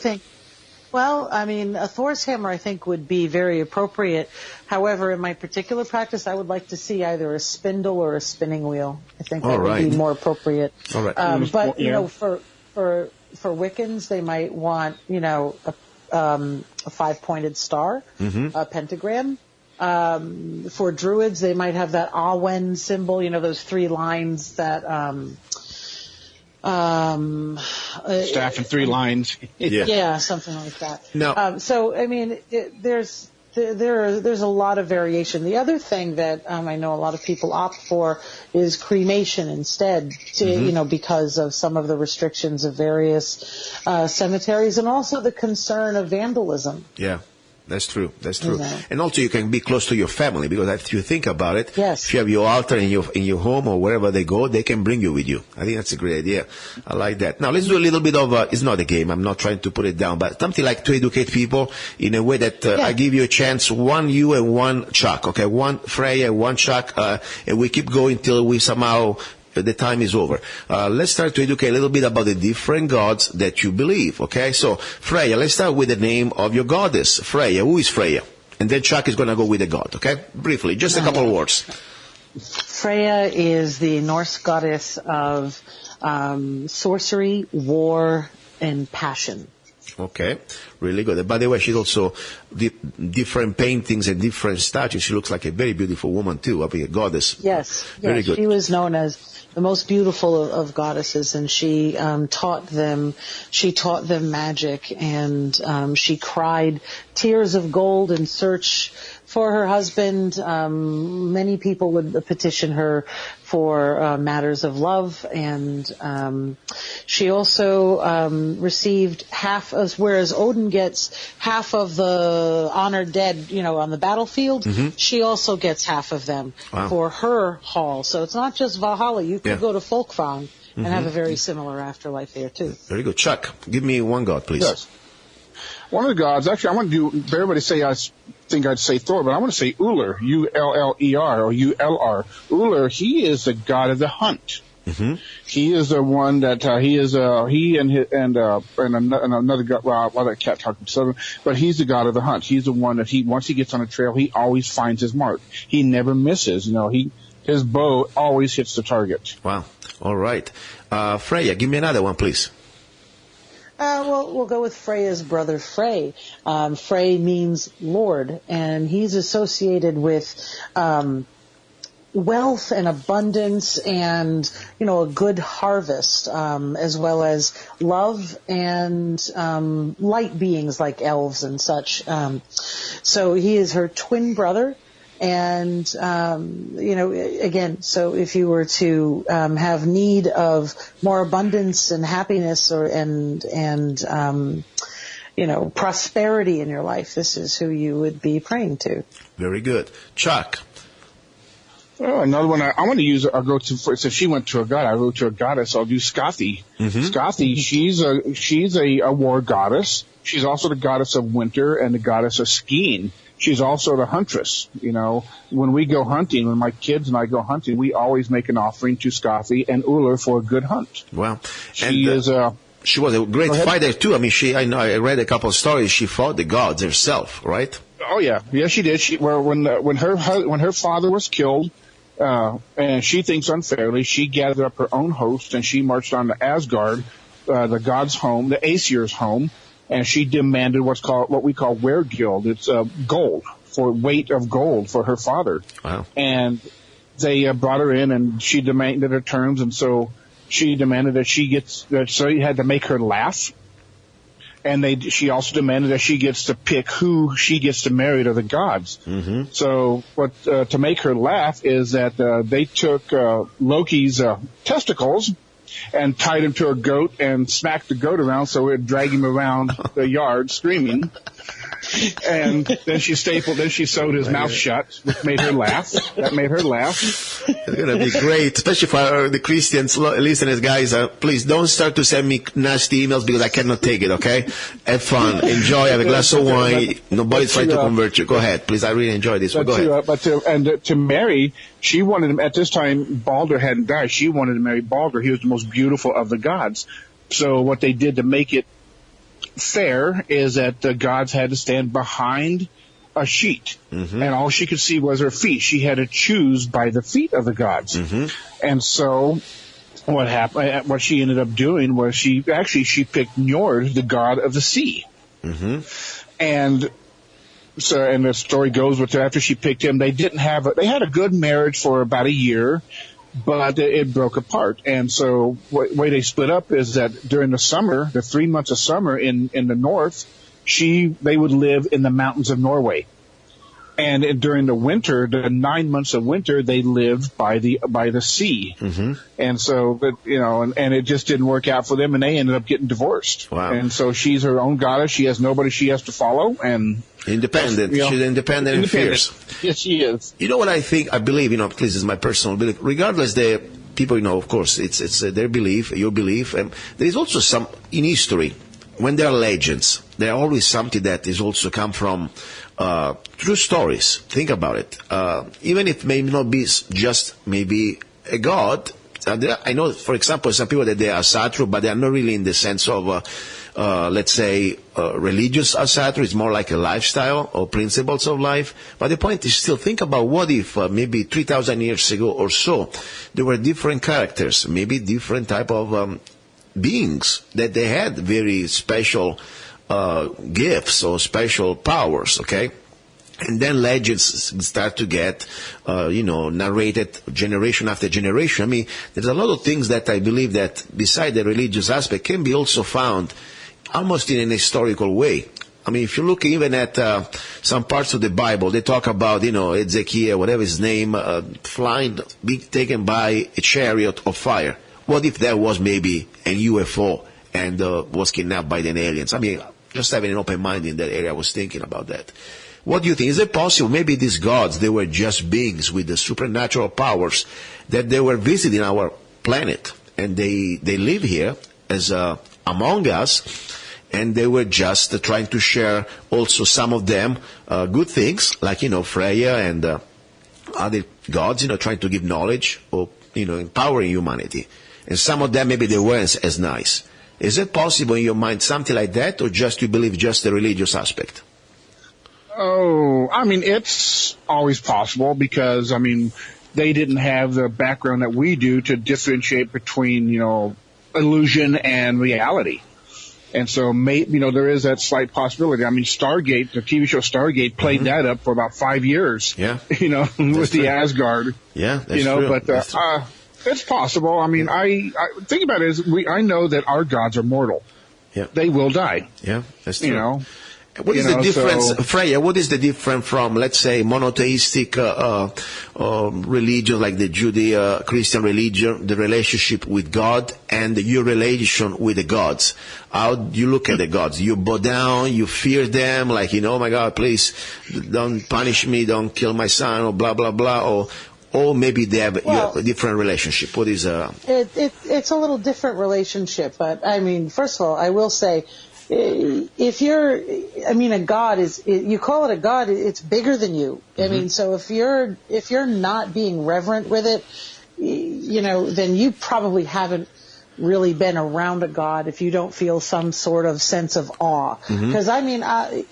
Well, I mean, a Thor's hammer, I think, would be very appropriate. However, in my particular practice, I would like to see either a spindle or a spinning wheel. I think that would be more appropriate. All right. But for Wiccans, they might want, a 5-pointed star, a pentagram. For Druids, they might have that Awen symbol, those 3 lines that. Staff in 3 lines. Yeah, something like that. No. So I mean, there's a lot of variation. The other thing that I know a lot of people opt for is cremation instead, because of some of the restrictions of various cemeteries, and also the concern of vandalism. Yeah. That's true. And also you can be close to your family, because if you think about it, if you have your altar in your home or wherever they go, they can bring you with you. I think that's a great idea. I like that. Now let's do a little bit of, it's not a game, I'm not trying to put it down, but something like to educate people in a way that I give you a chance, 1 you and 1 Chuck, okay? 1 Freya, 1 Chuck, and we keep going till we somehow the time is over. Let's start to educate a little bit about the different gods that you believe, okay? So, Freya, let's start with the name of your goddess. Freya, who is Freya? And then Chuck is going to go with the god, okay? Briefly, just a couple of words. Freya is the Norse goddess of sorcery, war, and passion. Okay, really good. And by the way, she's also different paintings and different statues. She looks like a very beautiful woman too, a goddess. Yes, very good. She was known as the most beautiful of goddesses, and she taught them magic, and she cried tears of gold in search for her husband. Many people would petition her for matters of love, and she also received half, whereas Odin gets half of the honored dead, on the battlefield, she also gets half of them for her hall. So it's not just Valhalla. You could go to Folkvang and have a very similar afterlife there too. Very good. Chuck, give me 1 god, please. Yes. One of the gods, actually, I want to do, everybody say, I think I'd say Thor, but I want to say Uller, U-L-L-E-R, or U-L-R. Uller, he is the god of the hunt. He is the one that, he and another god, well, I can't talk to, but he's the god of the hunt. He's the one that once he gets on a trail, he always finds his mark. He never misses, his bow always hits the target. Wow. All right. Freya, give me another one, please. Well, we'll go with Freya's brother, Frey. Frey means Lord, and he's associated with wealth and abundance and, a good harvest, as well as love and light beings like elves and such. So he is her twin brother. And, again, so if you were to have need of more abundance and happiness and prosperity in your life, this is who you would be praying to. Very good. Chuck. Oh, another one I want to use. I'll go to. So she went to a god. I go to a goddess. I'll do Skathi. Skathi. She's a war goddess. She's also the goddess of winter and the goddess of skiing. She's also the huntress. You know, when we go hunting, when my kids and I go hunting, we always make an offering to Skathi and Uller for a good hunt. Wow. She is a. She was a great fighter too. I mean, I read a couple of stories. She fought the gods herself, right? Oh yeah, she did. When her father was killed, and she thinks unfairly, she gathered up her own host and she marched on to Asgard, the god's home, the Aesir's home, and she demanded what we call weregild. It's gold, for weight of gold for her father. Wow. And they brought her in, and she demanded her terms, and so she demanded that so you had to make her laugh. And she also demanded that she gets to pick who she gets to marry to the gods. Mm-hmm. So to make her laugh is that they took Loki's testicles and tied him to a goat and smacked the goat around so it would drag him around the yard screaming. And then she sewed his mouth shut, which made her laugh. That made her laugh. It's going to be great, especially for the Christians listeners, guys. Please don't start to send me nasty emails because I cannot take it, okay? Have fun. Enjoy. Have a glass of wine. Nobody's trying to convert you. Go ahead. Please, I really enjoy this. Go ahead. To marry, she wanted him, at this time, Balder hadn't died. She wanted to marry Balder. He was the most beautiful of the gods. So what they did to make it fair is that the gods had to stand behind a sheet, and all she could see was her feet. She had to choose by the feet of the gods. And so what happened, what she ended up doing was she picked Njord, the god of the sea. And so, and the story goes with after she picked him, they had a good marriage for about a year, but it broke apart. And so the way they split up is that during the summer, the 3 months of summer in the north, they would live in the mountains of Norway. And during the winter, the 9 months of winter, they lived by the sea. And so, and it just didn't work out for them, and they ended up getting divorced. Wow. And so she's her own goddess. She has nobody she has to follow, and independent. She's independent and fierce. Yes, she is. You know what I believe, at least it's my personal belief, regardless the people, of course, it's their belief, your belief, and there is also some, in history, when there are legends, there are always something that is also come from true stories. Think about it. Even if it may not be just maybe a god, I know, for example, some people that they are Asatru, but they are not really in the sense of, let's say, religious Asatru. It's more like a lifestyle or principles of life. But the point is still, think about what if maybe 3,000 years ago or so, there were different characters, maybe different type of beings, that they had very special gifts or special powers, okay? And then legends start to get, narrated generation after generation. I mean, there's a lot of things that I believe that, beside the religious aspect, can be also found almost in an historical way. I mean, if you look even at some parts of the Bible, they talk about, Ezekiel, whatever his name, flying, being taken by a chariot of fire. What if that was maybe a UFO and was kidnapped by the aliens? I mean, just having an open mind in that area, I was thinking about that. What do you think? Is it possible maybe these gods, they were just beings with the supernatural powers, that they were visiting our planet, and they live here as among us, and they were just trying to share also some of them good things, like, Freya and other gods, trying to give knowledge or, empowering humanity. And some of them, maybe they weren't as nice. Is it possible in your mind something like that, or just you believe just the religious aspect? Oh, I mean, it's always possible because, they didn't have the background that we do to differentiate between, illusion and reality. And so, there is that slight possibility. I mean, Stargate, the TV show Stargate, played that up for about 5 years. Yeah. With the Asgard. Yeah, that's true. But, it's possible. I mean, I think about it I know that our gods are mortal. Yeah. They will die. Yeah, that's true. What is the difference, Freya, what is the difference from, let's say, monotheistic religion like the Judeo-Christian religion, the relationship with God, and your relation with the gods? How do you look at the gods? You bow down, you fear them, like, oh my God, please don't punish me, don't kill my son, or blah, blah, blah, or or maybe they have a different relationship? What is it's a little different relationship, but I mean, first of all, I will say, if a god you call it a god, it's bigger than you. I mean, so if you're not being reverent with it, then you probably haven't really been around a god if you don't feel some sort of sense of awe. Because I mean, I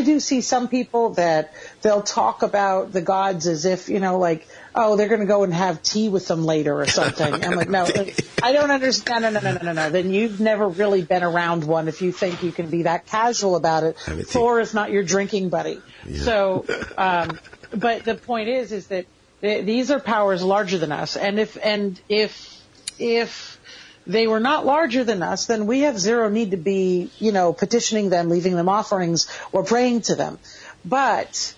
do see some people that they'll talk about the gods as if, like, oh, they're going to go and have tea with them later or something. I'm like, no, I don't understand. No. Then you've never really been around one if you think you can be that casual about it. Thor is not your drinking buddy. Yeah. So, but the point is that these are powers larger than us, and if they were not larger than us, then we have zero need to be, petitioning them, leaving them offerings, or praying to them. But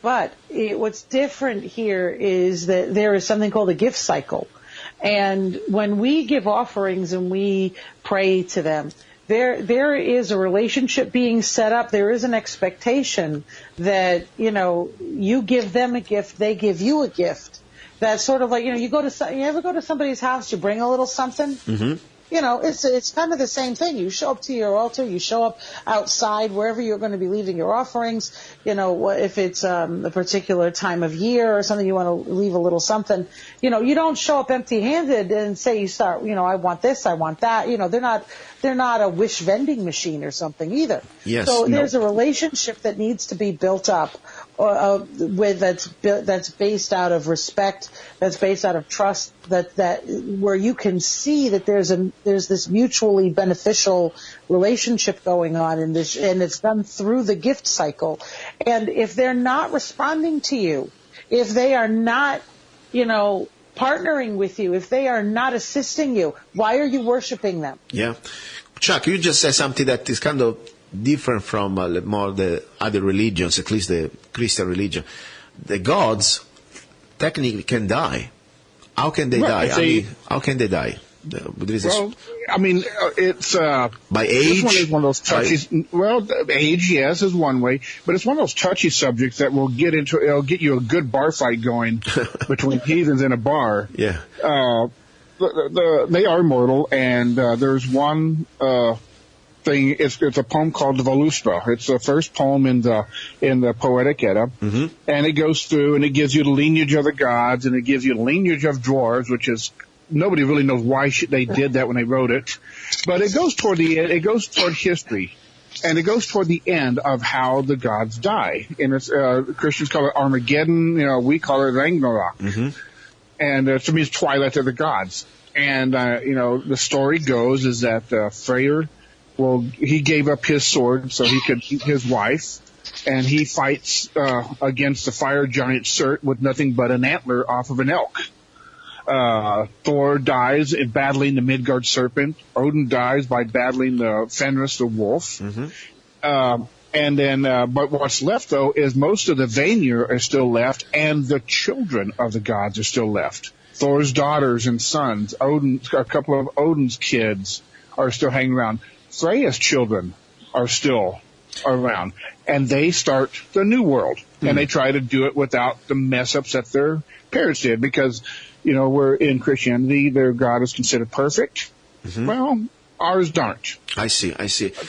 what's different here is that there is something called a gift cycle. And when we give offerings and we pray to them, there is a relationship being set up. There is an expectation that, you give them a gift, they give you a gift. That's sort of like, you ever go to somebody's house, you bring a little something? Mm-hmm. It's kind of the same thing. You show up to your altar, you show up outside, wherever you're going to be leaving your offerings. If it's a particular time of year or something, you want to leave a little something. You don't show up empty-handed and say you start, I want this, I want that. They're not a wish vending machine or something either. Yes. So there's a relationship that needs to be built up that's based out of respect, that's based out of trust, that where you can see that there's this mutually beneficial relationship going on in this, and it's done through the gift cycle. And if they're not responding to you, if they are not, partnering with you, if they are not assisting you, why are you worshiping them? Yeah. Chuck, you just said something that is kind of different from more the other religions, at least the Christian religion. The gods technically can die. How can they die? How can they die? It's by age. This one is one of those touchy. Well, age, yes, is one way, but it's one of those touchy subjects that will get into. It'll get you a good bar fight going between heathens in a bar. Yeah. They are mortal, and there's one thing. It's a poem called the Voluspa. It's the first poem in the Poetic Edda, and it goes through and it gives you the lineage of the gods, and it gives you the lineage of dwarves, which is. Nobody really knows why they did that when they wrote it, but it goes toward the end. It goes toward history, and it goes toward the end of how the gods die. And it's Christians call it Armageddon. We call it Ragnarok, and it means twilight of the gods. And the story goes is that Freya, he gave up his sword so he could eat his wife, and he fights against the fire giant Surt with nothing but an antler off of an elk. Thor dies in battling the Midgard serpent. Odin dies by battling the Fenris the wolf. And then, but what's left though is most of the Vanir are still left, and the children of the gods are still left. Thor's daughters and sons, a couple of Odin's kids are still hanging around. Freya's children are still around, and they start the new world, and they try to do it without the mess ups that their parents did, because we're in Christianity, their God is considered perfect. Well, ours aren't. I see.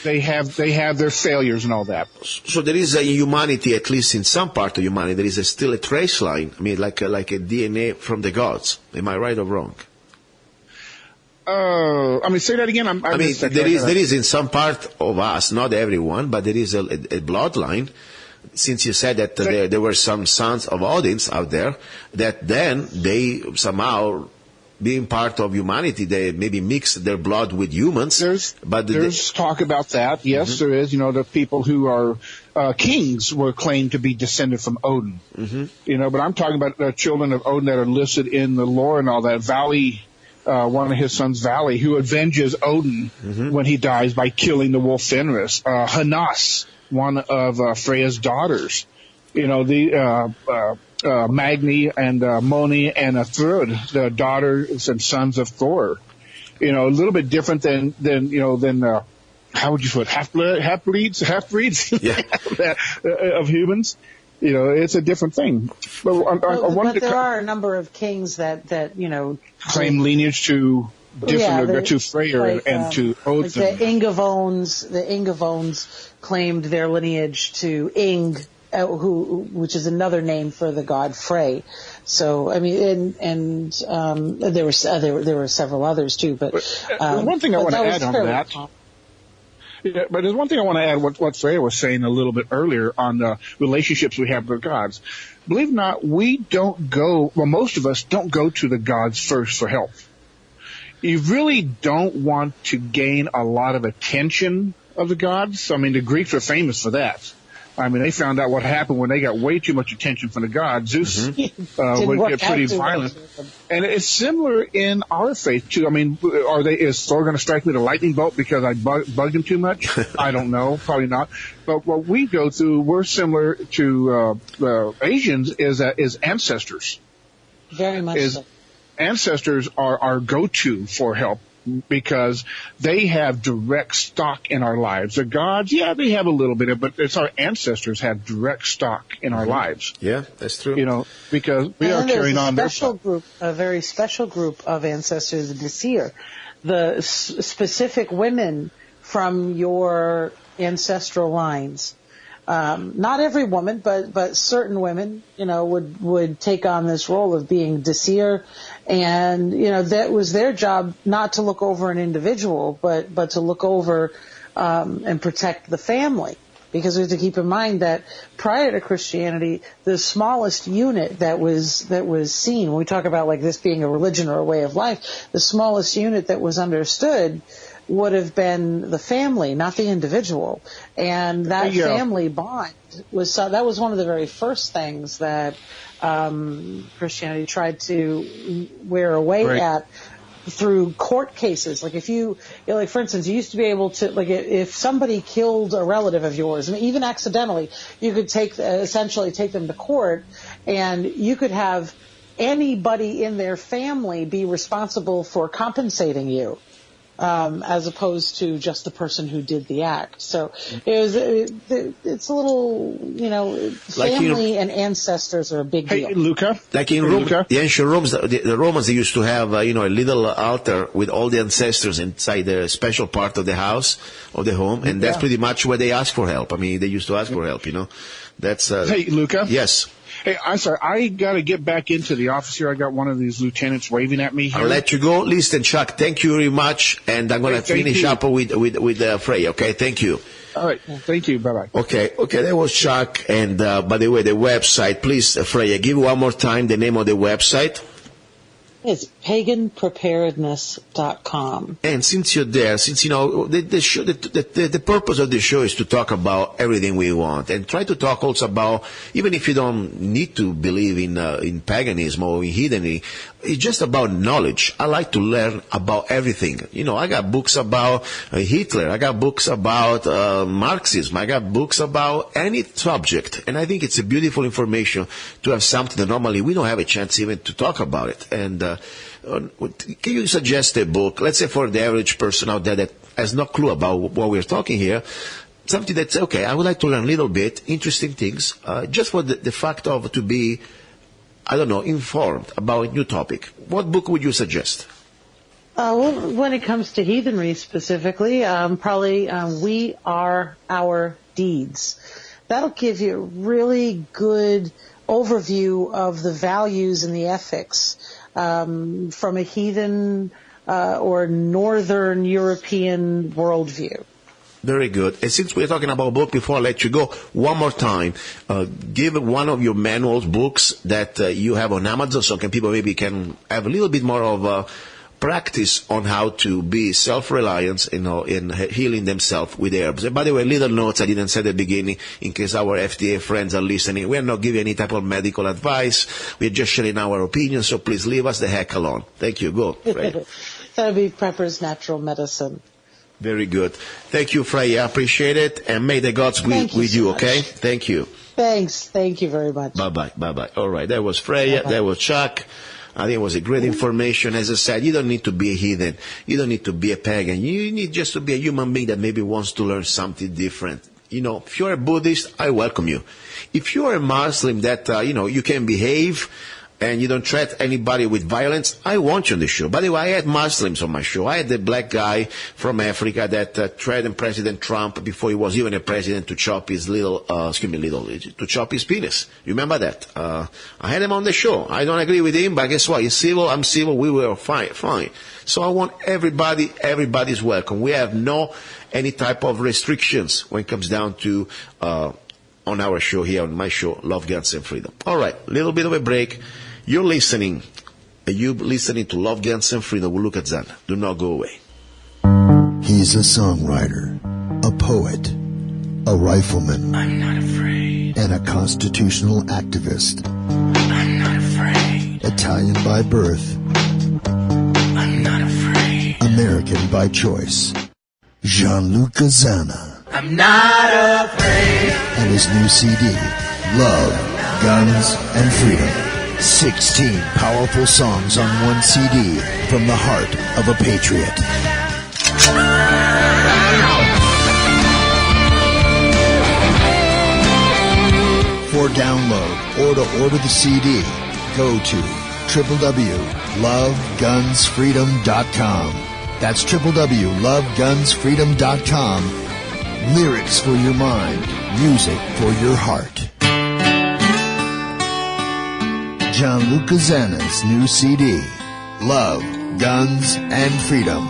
They have their failures and all that. So there is a humanity, at least in some part of humanity, there is still a trace line. I mean, like a DNA from the gods. Am I right or wrong? Say that again. There is in some part of us, not everyone, but there is a bloodline. Since you said that there were some sons of Odin's out there, that then they somehow, being part of humanity, they maybe mix their blood with humans. There's talk about that. Yes, there is. The people who are kings were claimed to be descended from Odin. But I'm talking about the children of Odin that are listed in the lore and all that. Vali, one of his sons, Vali, who avenges Odin when he dies by killing the wolf Fenris. Hanas, one of Freya's daughters, Magni and Moni and Thrud, the daughters and sons of Thor. A little bit different than how would you put half-breeds yeah. of humans. It's a different thing. But there are a number of kings that claim lineage to to Freya and to Odin. Like the Ingavones claimed their lineage to Ing, which is another name for the god Frey. So I mean, and there were several others too. But one thing I want to add on that. Yeah, but there's one thing I want to add what Freya was saying a little bit earlier on the relationships we have with gods. Believe it or not, most of us don't go to the gods first for help. You really don't want to gain a lot of attention of the gods. I mean, the Greeks are famous for that. I mean, they found out what happened when they got way too much attention from the gods. Zeus would get pretty violent. And it's similar in our faith, too. I mean, is Thor going to strike me with a lightning bolt because I bugged him too much? I don't know. Probably not. But what we go through, we're similar to the Asians, is ancestors. Very much so. Ancestors are our go-to for help, because they have direct stock in our lives. The gods, they have a little bit, but it's our ancestors have direct stock in our lives. Yeah, that's true. Because we are carrying on their stock. A very special group of ancestors, the Seer, the specific women from your ancestral lines. Not every woman, but certain women, would take on this role of being Desir, and that was their job, not to look over an individual, but to look over and protect the family. Because we have to keep in mind that prior to Christianity, the smallest unit that was seen, when we talk about like this being a religion or a way of life, the smallest unit that was understood would have been the family, not the individual. And that family bond was one of the very first things that Christianity tried to wear away at through court cases. Like if for instance, you used to be able to, like if somebody killed a relative of yours, and even accidentally, you could essentially take them to court, and you could have anybody in their family be responsible for compensating you. As opposed to just the person who did the act. So it's a little, family and ancestors are a big deal. Hey, Luca? Like in Rome, the ancient Romans, the Romans, they used to have, a little altar with all the ancestors inside the special part of the house, of the home, and that's pretty much where they ask for help. I mean, they used to ask for help, That's, Hey, Luca? Yes. Hey, I'm sorry. I got to get back into the office here. I got one of these lieutenants waving at me here. I'll let you go. Listen, Chuck, thank you very much. And I'm going to finish up with Freya, okay? Thank you. All right. Thank you. Bye-bye. Okay, that was Chuck. And by the way, the website, please, Freya, give one more time the name of the website. It's paganpreparedness.com. And since you're there, the show, the purpose of the show is to talk about everything we want, and try to talk also about, even if you don't need to believe in paganism or in heathenry, it's just about knowledge. I like to learn about everything. I got books about Hitler. I got books about Marxism. I got books about any subject. And I think it's a beautiful information to have something that normally we don't have a chance even to talk about it. And can you suggest a book, let's say for the average person out there that has no clue about what we're talking here, something that's, okay, I would like to learn a little bit, interesting things, just for the fact of to be, informed about a new topic. What book would you suggest? Well, when it comes to heathenry specifically, probably We Are Our Deeds. That'll give you a really good overview of the values and the ethics from a heathen or Northern European worldview. Very good. And since we're talking about a book, before I let you go, one more time, give one of your manuals, books that you have on Amazon, so people maybe can have a little bit more of practice on how to be self-reliant, in healing themselves with herbs. And by the way, little notes I didn't say at the beginning, in case our FDA friends are listening. We are not giving any type of medical advice. We are just sharing our opinion, so please leave us the heck alone. Thank you. Go, Freya. That would be Prepper's Natural Medicine. Very good. Thank you, Freya. I appreciate it. And may the gods be with you, okay? Thank you. Thanks. Thank you very much. Bye-bye. Bye-bye. All right. That was Freya. Bye-bye. That was Chuck. I think it was a great information. As I said, you don't need to be a heathen. You don't need to be a pagan. You need just to be a human being that maybe wants to learn something different. if you're a Buddhist, I welcome you. If you're a Muslim that, you can behave and you don't threat anybody with violence, I want you on the show. By the way, I had Muslims on my show. I had the black guy from Africa that threatened President Trump before he was even a president to chop his to chop his penis. You remember that? I had him on the show. I don't agree with him, but guess what? He's civil, I'm civil, we were fine. So I want everybody's welcome. We have any type of restrictions when it comes down to, on our show here, on my show, Love, Guns, and Freedom. All right, little bit of a break. You're listening to Love, Guns, and Freedom with luca-zanna. Do not go away. He's a songwriter, a poet, a rifleman. I'm not afraid. And a constitutional activist. I'm not afraid. Italian by birth. I'm not afraid. American by choice. Gianluca Zanna. I'm not afraid. And his new CD, Love, Guns, and Freedom. 16 powerful songs on one CD from the heart of a patriot. For download or to order the CD, go to www.lovegunsfreedom.com. That's www.lovegunsfreedom.com. Lyrics for your mind, music for your heart. Gianluca Zanna's new CD, Love, Guns, and Freedom.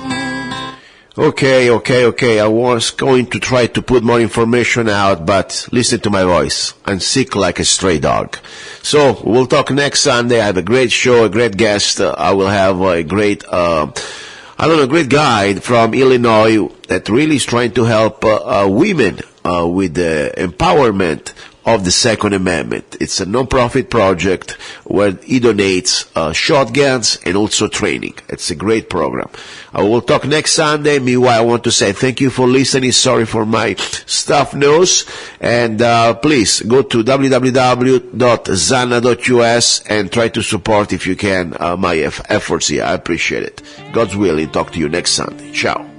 Okay. I was going to try to put more information out, but listen to my voice. I'm sick like a stray dog. So we'll talk next Sunday. I have a great show, a great guest. I will have a great, great guide from Illinois that really is trying to help women with the empowerment of the Second Amendment. It's a non-profit project where he donates shotguns and also training. It's a great program. I will talk next Sunday. Meanwhile, I want to say thank you for listening. Sorry for my stuffed nose. And please go to www.zanna.us and try to support, if you can, my efforts here. I appreciate it. God's willing. Talk to you next Sunday. Ciao.